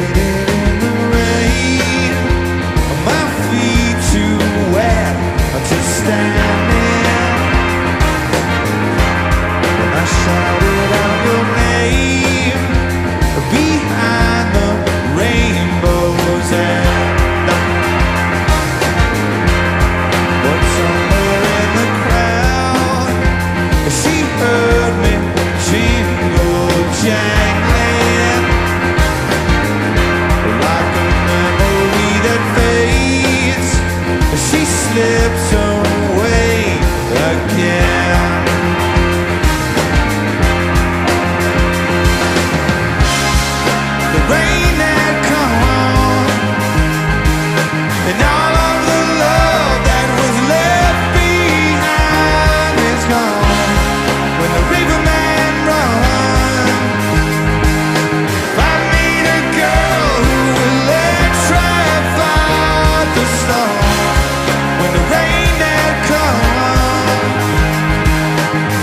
waited in the rain, my feet too wet to stand in. When I shouted out your name behind the rainbow's end, but somewhere in the crowd she heard me jingle jangling, like a memory that fades. She slips away again. The rain had come on, and all of the love that was left behind is gone. When the riverman runs, I meet a girl who will electrify the storm. When the rain had come,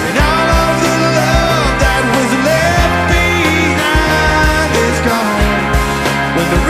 and all of the love that was left behind is gone. When the